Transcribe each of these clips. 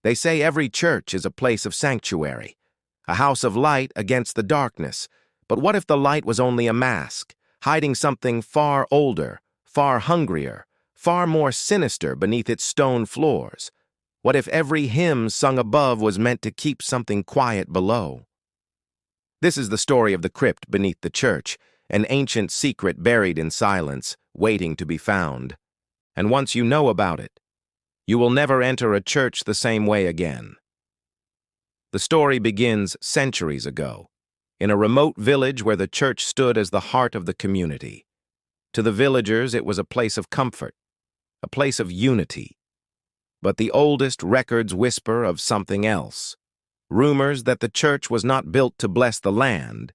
They say every church is a place of sanctuary, a house of light against the darkness. But what if the light was only a mask, hiding something far older, far hungrier, far more sinister beneath its stone floors? What if every hymn sung above was meant to keep something quiet below? This is the story of the crypt beneath the church, an ancient secret buried in silence, waiting to be found. And once you know about it, you will never enter a church the same way again. The story begins centuries ago, in a remote village where the church stood as the heart of the community. To the villagers, it was a place of comfort, a place of unity. But the oldest records whisper of something else, rumors that the church was not built to bless the land,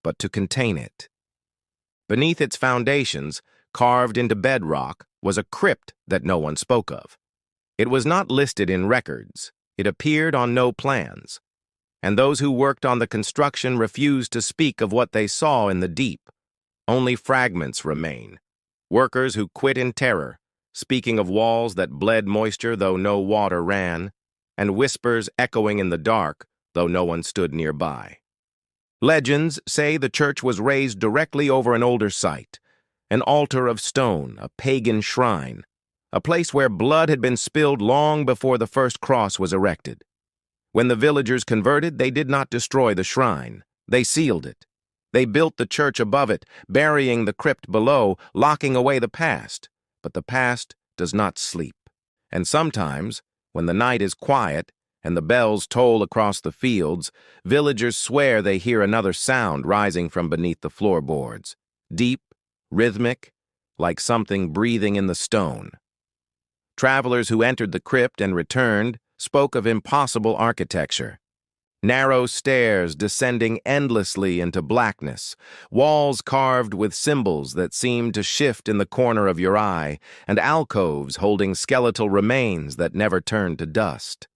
but to contain it. Beneath its foundations, carved into bedrock, was a crypt that no one spoke of. It was not listed in records. It appeared on no plans. And those who worked on the construction refused to speak of what they saw in the deep. Only fragments remain. Workers who quit in terror, speaking of walls that bled moisture though no water ran, and whispers echoing in the dark though no one stood nearby. Legends say the church was raised directly over an older site, an altar of stone, a pagan shrine, a place where blood had been spilled long before the first cross was erected. When the villagers converted, they did not destroy the shrine. They sealed it. They built the church above it, burying the crypt below, locking away the past. But the past does not sleep. And sometimes, when the night is quiet and the bells toll across the fields, villagers swear they hear another sound rising from beneath the floorboards, deep, rhythmic, like something breathing in the stone. Travelers who entered the crypt and returned spoke of impossible architecture. Narrow stairs descending endlessly into blackness, walls carved with symbols that seemed to shift in the corner of your eye, and alcoves holding skeletal remains that never turned to dust.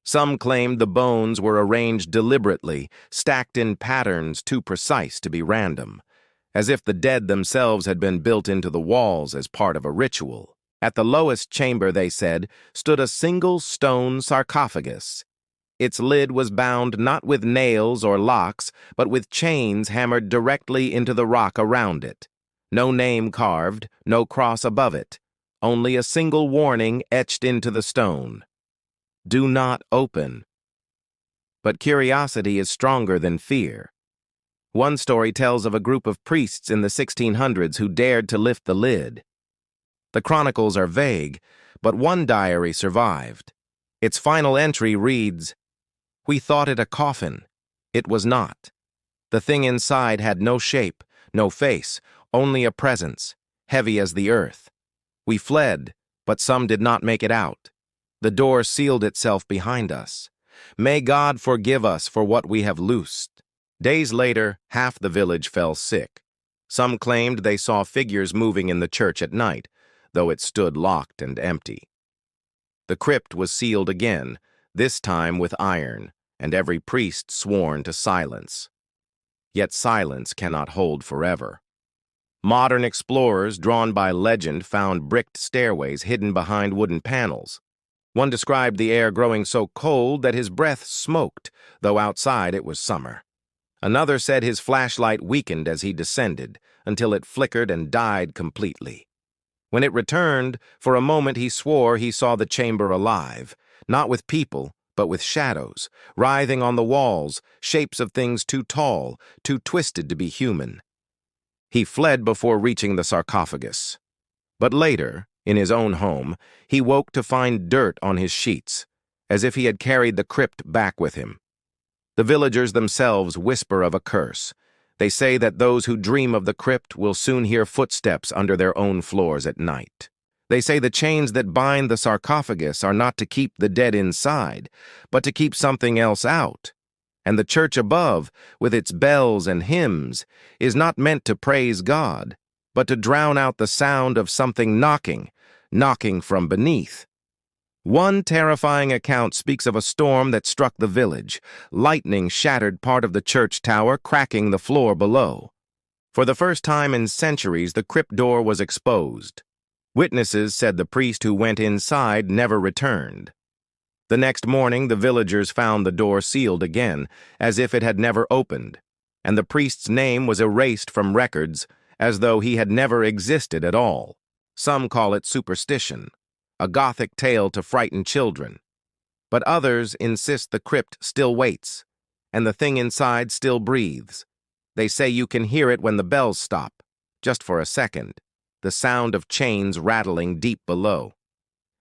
Some claimed the bones were arranged deliberately, stacked in patterns too precise to be random, as if the dead themselves had been built into the walls as part of a ritual. At the lowest chamber, they said, stood a single stone sarcophagus. Its lid was bound not with nails or locks, but with chains hammered directly into the rock around it. No name carved, no cross above it, only a single warning etched into the stone. Do not open. But curiosity is stronger than fear. One story tells of a group of priests in the 1600s who dared to lift the lid. The chronicles are vague, but one diary survived. Its final entry reads, "We thought it a coffin. It was not. The thing inside had no shape, no face, only a presence, heavy as the earth. We fled, but some did not make it out. The door sealed itself behind us. May God forgive us for what we have loosed." Days later, half the village fell sick. Some claimed they saw figures moving in the church at night, though it stood locked and empty. The crypt was sealed again, this time with iron, and every priest sworn to silence. Yet silence cannot hold forever. Modern explorers, drawn by legend, found bricked stairways hidden behind wooden panels. One described the air growing so cold that his breath smoked, though outside it was summer. Another said his flashlight weakened as he descended, until it flickered and died completely. When it returned, for a moment he swore he saw the chamber alive, not with people, but with shadows, writhing on the walls, shapes of things too tall, too twisted to be human. He fled before reaching the sarcophagus. But later, in his own home, he woke to find dirt on his sheets, as if he had carried the crypt back with him. The villagers themselves whisper of a curse. They say that those who dream of the crypt will soon hear footsteps under their own floors at night. They say the chains that bind the sarcophagus are not to keep the dead inside, but to keep something else out. And the church above, with its bells and hymns, is not meant to praise God, but to drown out the sound of something knocking from beneath. One terrifying account speaks of a storm that struck the village. Lightning shattered part of the church tower, cracking the floor below. For the first time in centuries, the crypt door was exposed. Witnesses said the priest who went inside never returned. The next morning, the villagers found the door sealed again, as if it had never opened, and the priest's name was erased from records, as though he had never existed at all. Some call it superstition, a Gothic tale to frighten children. But others insist the crypt still waits, and the thing inside still breathes. They say you can hear it when the bells stop, just for a second, the sound of chains rattling deep below.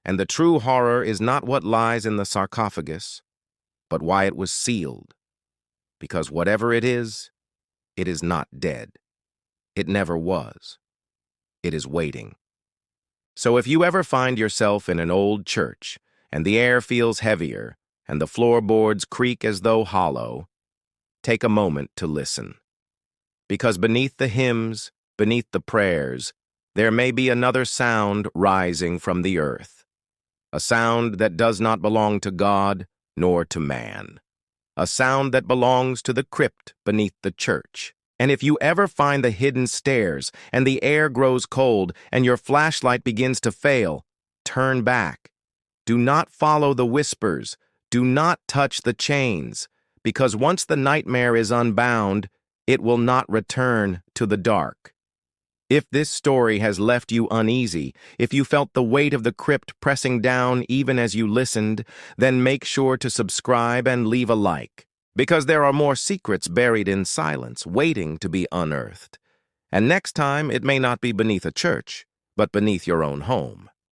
And the true horror is not what lies in the sarcophagus, but why it was sealed. Because whatever it is not dead. It never was. It is waiting. So if you ever find yourself in an old church, and the air feels heavier, and the floorboards creak as though hollow, take a moment to listen. Because beneath the hymns, beneath the prayers, there may be another sound rising from the earth. A sound that does not belong to God nor to man. A sound that belongs to the crypt beneath the church. And if you ever find the hidden stairs, and the air grows cold, and your flashlight begins to fail, turn back. Do not follow the whispers. Do not touch the chains, because once the nightmare is unbound, it will not return to the dark. If this story has left you uneasy, if you felt the weight of the crypt pressing down even as you listened, then make sure to subscribe and leave a like, because there are more secrets buried in silence, waiting to be unearthed. And next time, it may not be beneath a church, but beneath your own home.